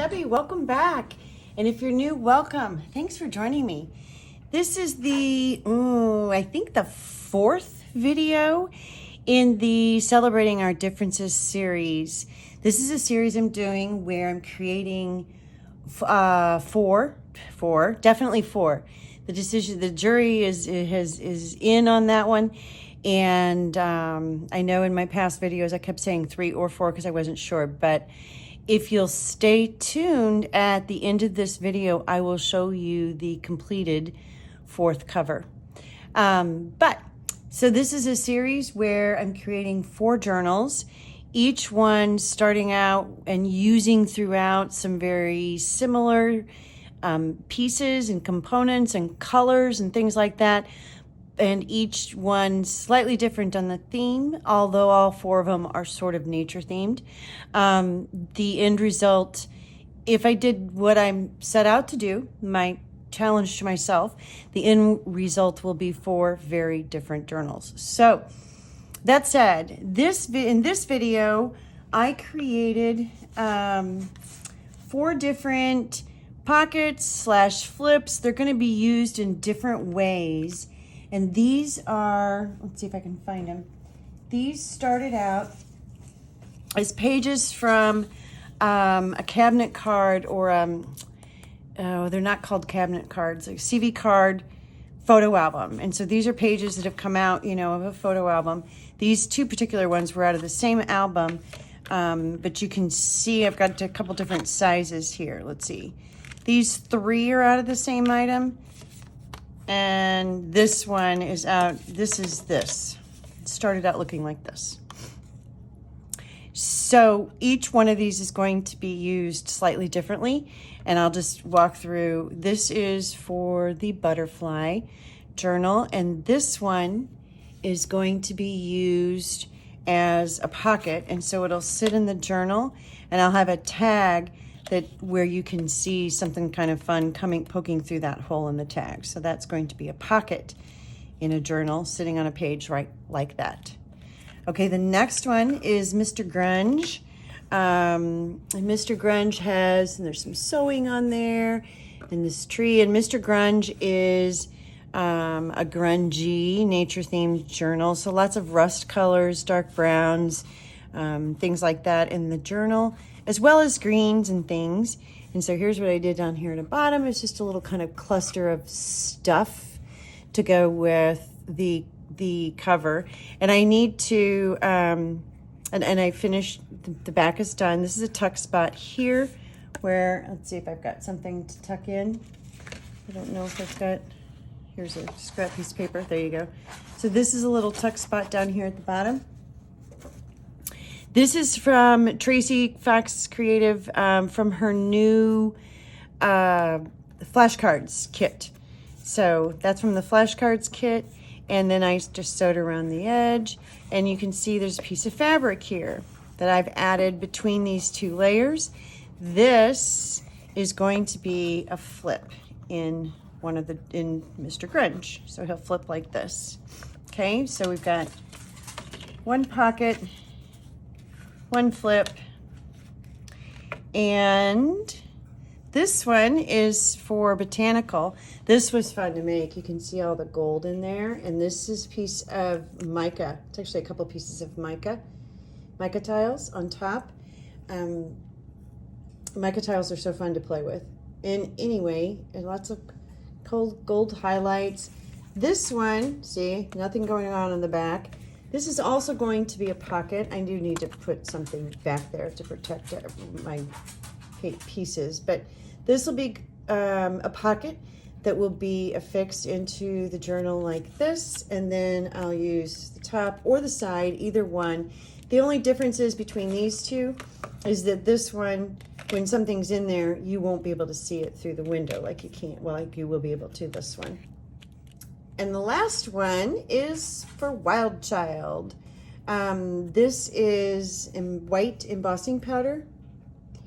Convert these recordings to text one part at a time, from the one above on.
Debbie. Welcome back. And if you're new, welcome. Thanks for joining me. This is I think the fourth video in the Celebrating Our Differences series. This is a series I'm doing where I'm creating definitely four. The jury is in on that one. And I know in my past videos I kept saying 3 or 4 because I wasn't sure, but if you'll stay tuned at the end of this video, I will show you the completed 4th cover. So this is a series where I'm creating 4 journals, each one starting out and using throughout some very similar pieces and components and colors and things like that. And each one slightly different on the theme, although all 4 of them are sort of nature themed. The end result, if I did what I'm set out to do, my challenge to myself, the end result will be 4 very different journals. So that said, in this video, I created 4 different pockets / flips. They're going to be used in different ways. And these are, let's see if I can find them. These started out as pages from a cabinet card or, they're not called cabinet cards, like CV card photo album. And so these are pages that have come out, of a photo album. These 2 particular ones were out of the same album, but you can see I've got a couple different sizes here. Let's see. These 3 are out of the same item. And this one is out, this. It started out looking like this. So each one of these is going to be used slightly differently, and I'll just walk through. This is for the butterfly journal, and this one is going to be used as a pocket, and so it'll sit in the journal, and I'll have a tag where you can see something kind of fun poking through that hole in the tag. So that's going to be a pocket in a journal sitting on a page right like that. Okay, the next one is Mr. Grunge. And Mr. Grunge and there's some sewing on there, and this tree. And Mr. Grunge is a grungy, nature-themed journal. So lots of rust colors, dark browns, things like that in the journal, as well as greens and things. And so here's what I did down here at the bottom. It's just a little kind of cluster of stuff to go with the cover. And I need to, and I finished, the back is done. This is a tuck spot here where, let's see if I've got something to tuck in. I don't know if I've got, here's a scrap piece of paper. There you go. So this is a little tuck spot down here at the bottom. This is from Tracy Fox Creative, from her new flashcards kit. So that's from the flashcards kit. And then I just sewed around the edge. And you can see there's a piece of fabric here that I've added between these 2 layers. This is going to be a flip in Mr. Grunge. So he'll flip like this. Okay, so we've got 1 pocket, 1 flip, and this one is for botanical. This was fun to make. You can see all the gold in there, and this is a piece of mica. It's actually a couple pieces of mica tiles on top. Mica tiles are so fun to play with. And anyway, and lots of gold highlights. This one, see, nothing going on in the back. This is also going to be a pocket. I do need to put something back there to protect my pieces, but this will be a pocket that will be affixed into the journal like this, and then I'll use the top or the side, either one. The only differences between these 2 is that this one, when something's in there, you won't be able to see it through the window like you will be able to this one. And the last one is for Wild Child. This is in white embossing powder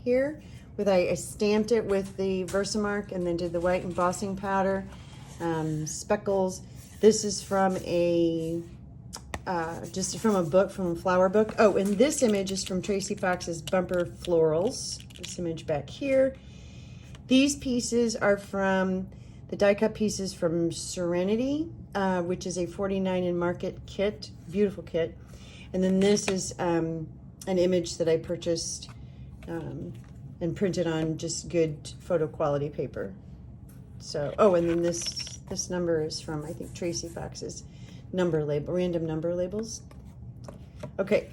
here. I stamped it with the Versamark and then did the white embossing powder, speckles. This is from a just from a book, from a flower book. Oh, and this image is from Tracy Fox's Bumper Florals. This image back here. These pieces are from the die cut pieces from Serenity, which is a 49 in market kit, beautiful kit. And then this is an image that I purchased and printed on just good photo quality paper. So, oh, and then this number is from, I think, Tracy Fox's number label, random number labels. Okay,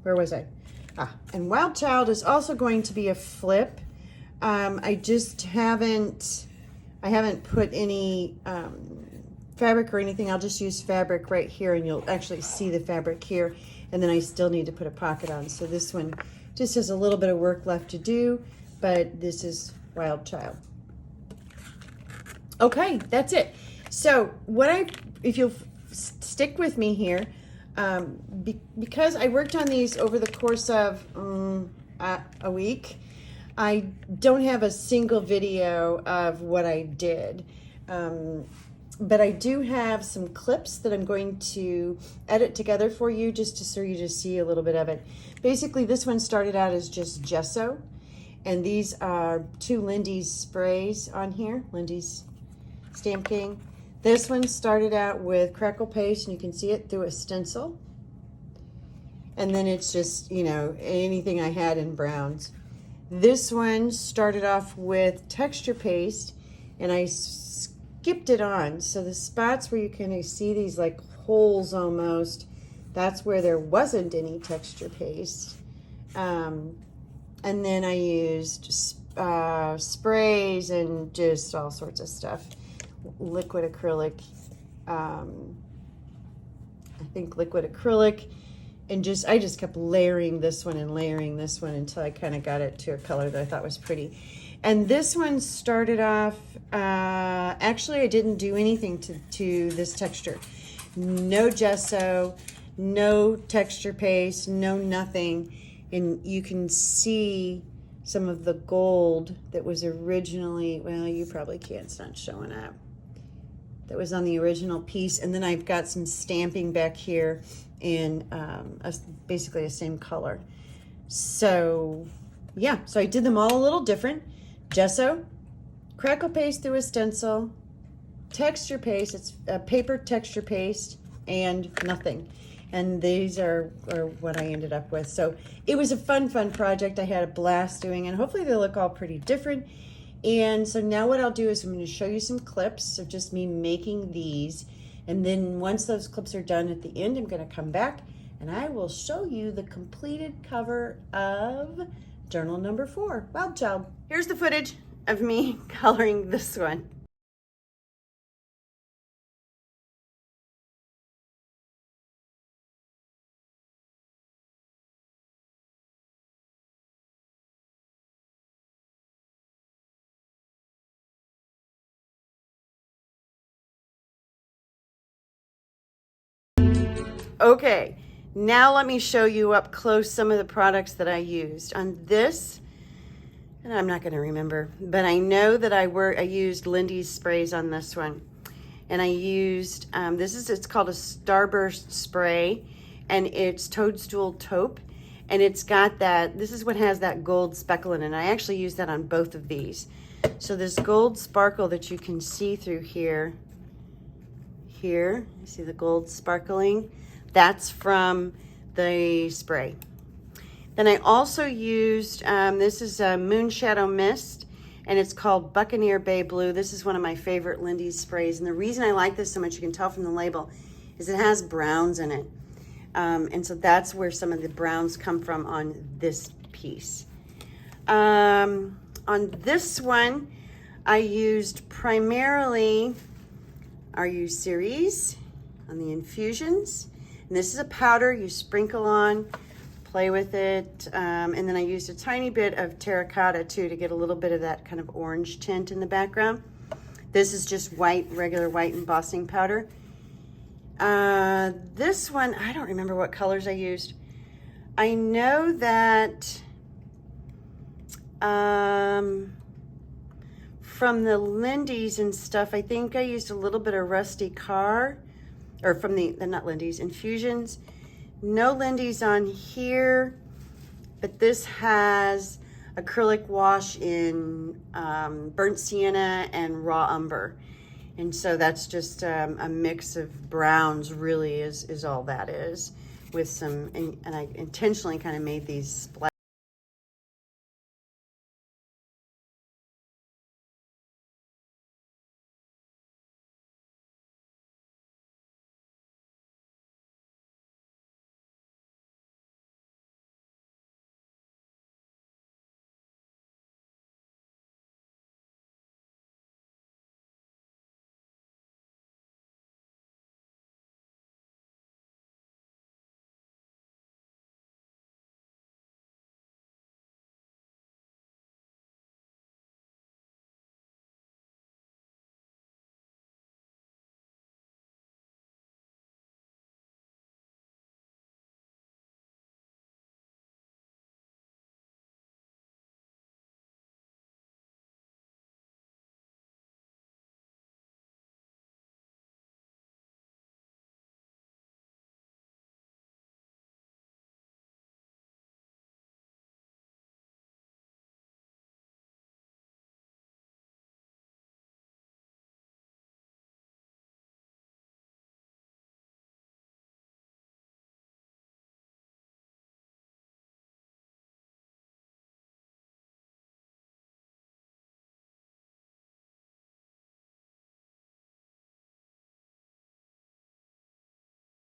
where was I? And Wild Child is also going to be a flip. I just haven't put any fabric or anything. I'll just use fabric right here, and you'll actually see the fabric here. And then I still need to put a pocket on. So this one just has a little bit of work left to do, but this is Wild Child. Okay, that's it. So if you'll stick with me here, because I worked on these over the course of a week, I don't have a single video of what I did. But I do have some clips that I'm going to edit together for you just so you just see a little bit of it. Basically, this one started out as just gesso, and these are 2 Lindy's sprays on here, Lindy's Stamp King. This one started out with crackle paste, and you can see it through a stencil. And then it's just, you know, anything I had in browns. This one started off with texture paste, and I skipped it on. So the spots where you can see these like holes almost, that's where there wasn't any texture paste. And then I used sprays and just all sorts of stuff. Liquid acrylic, I think liquid acrylic, and I just kept layering this one and layering this one until I kind of got it to a color that I thought was pretty. And this one started off, actually I didn't do anything to this texture. No gesso, no texture paste, no nothing. And you can see some of the gold that was originally, well, you probably can't, it's not showing up. That was on the original piece. And then I've got some stamping back here in basically the same color. So yeah, so I did them all a little different. Gesso, crackle paste through a stencil, texture paste, it's a paper texture paste, and nothing. And these are what I ended up with. So it was a fun project. I had a blast doing it. Hopefully they look all pretty different. And so now what I'll do is I'm going to show you some clips of just me making these. And then once those clips are done at the end, I'm going to come back and I will show you the completed cover of journal number 4, Wild Child. Here's the footage of me coloring this one. Okay, now let me show you up close some of the products that I used on this. And I'm not going to remember, but I know that I used Lindy's sprays on this one. And I used, it's called a Starburst spray, and it's Toadstool Taupe. And it's got that, this is what has that gold speckle in it. And I actually used that on both of these. So this gold sparkle that you can see through here, you see the gold sparkling? That's from the spray. Then I also used, this is a Moonshadow Mist, and it's called Buccaneer Bay Blue. This is one of my favorite Lindy's sprays. And the reason I like this so much, you can tell from the label, is it has browns in it. And so that's where some of the browns come from on this piece. On this one, I used primarily RU Series on the infusions. And this is a powder you sprinkle on, play with it. And then I used a tiny bit of terracotta too to get a little bit of that kind of orange tint in the background. This is just white, regular white embossing powder. This one, I don't remember what colors I used. I know that from the Lindy's and stuff, I think I used a little bit of Rusty Car or from the not Lindy's, Infusions. No Lindy's on here, but this has acrylic wash in burnt sienna and raw umber. And so that's just a mix of browns, really is all that is, with some, and I intentionally kind of made these splash.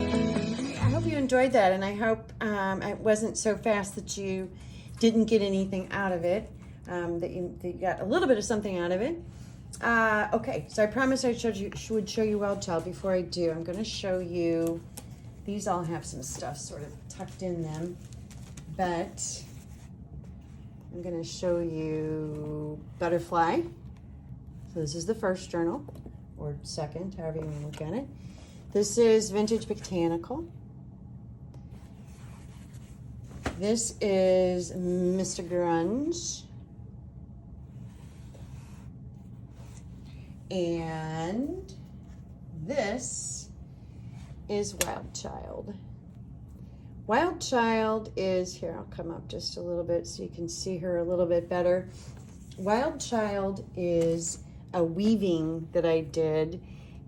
I hope you enjoyed that, and I hope it wasn't so fast that you didn't get anything out of it, that you got a little bit of something out of it. Okay, so I promised I would show you Wild Child. Before I do, I'm going to show you, these all have some stuff sort of tucked in them, but I'm going to show you Butterfly. So this is the first journal, or second, however you want to look at it. This is Vintage Botanical. This is Mr. Grunge. And this is Wild Child. Wild Child is, here, I'll come up just a little bit so you can see her a little bit better. Wild Child is a weaving that I did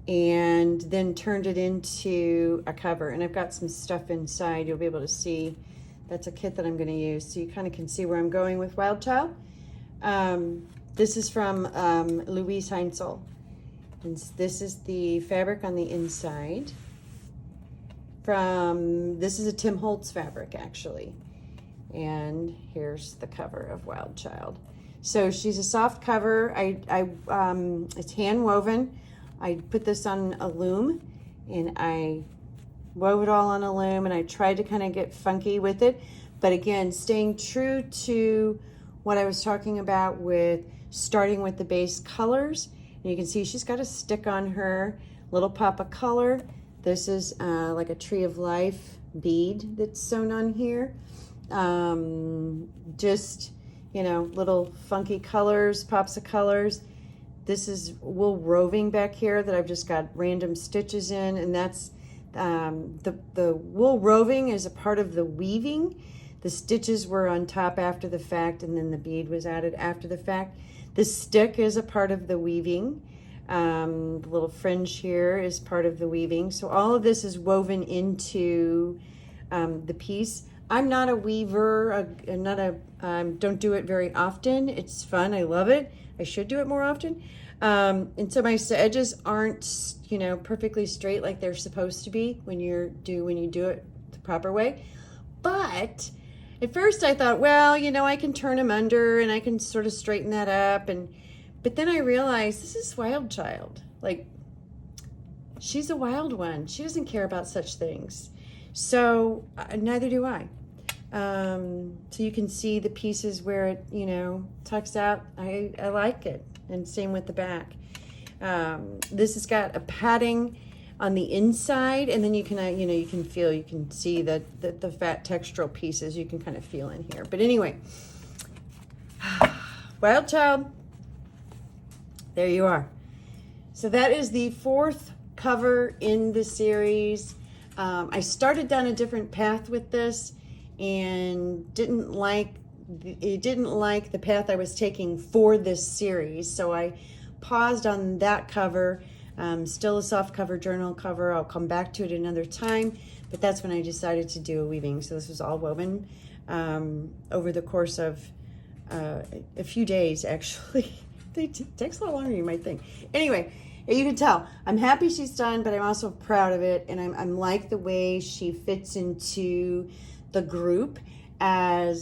and then turned it into a cover. And I've got some stuff inside you'll be able to see. That's a kit that I'm going to use, so you kind of can see where I'm going with Wild Child. This is from Louise Heinzel. And this is the fabric on the inside. This is a Tim Holtz fabric, actually. And here's the cover of Wild Child. So she's a soft cover. It's hand woven. I put this on a loom, and I wove it all on a loom, and I tried to kind of get funky with it. But again, staying true to what I was talking about with starting with the base colors. And you can see she's got a stick on her, little pop of color. This is like a Tree of Life bead that's sewn on here. Just, you know, little funky colors, pops of colors. This is wool roving back here that I've just got random stitches in, and that's the wool roving is a part of the weaving. The stitches were on top after the fact, and then the bead was added after the fact. The stick is a part of the weaving. The little fringe here is part of the weaving. So all of this is woven into the piece. I'm not a weaver. Don't do it very often. It's fun. I love it. I should do it more often. And so my edges aren't, you know, perfectly straight like they're supposed to be when you do it the proper way. But at first I thought, well, you know, I can turn them under and I can sort of straighten that up. But then I realized this is Wild Child. Like, she's a wild one. She doesn't care about such things. So neither do I. So you can see the pieces where it, you know, tucks out. I like it. And same with the back. This has got a padding on the inside, and then you can, you know, you can see the fat textural pieces you can kind of feel in here. But anyway, Wild Child, there you are. So that is the fourth cover in the series. I started down a different path with this and didn't like the path I was taking for this series, so I paused on that cover. Still a soft cover journal cover. I'll come back to it another time, but that's when I decided to do a weaving. So this was all woven over the course of a few days, actually. It takes a lot longer than you might think. Anyway, you can tell I'm happy she's done, but I'm also proud of it, and I'm like the way she fits into the group as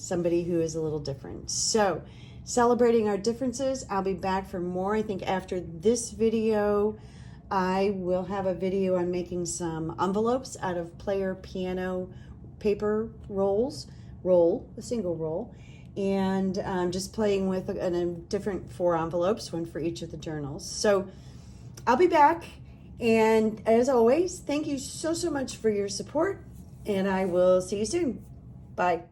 somebody who is a little different. So celebrating our differences. I'll be back for more. I think after this video I will have a video on making some envelopes out of player piano paper a single roll, and just playing with a different 4 envelopes, one for each of the journals. So I'll be back, and as always, thank you so much for your support, and I will see you soon. Bye.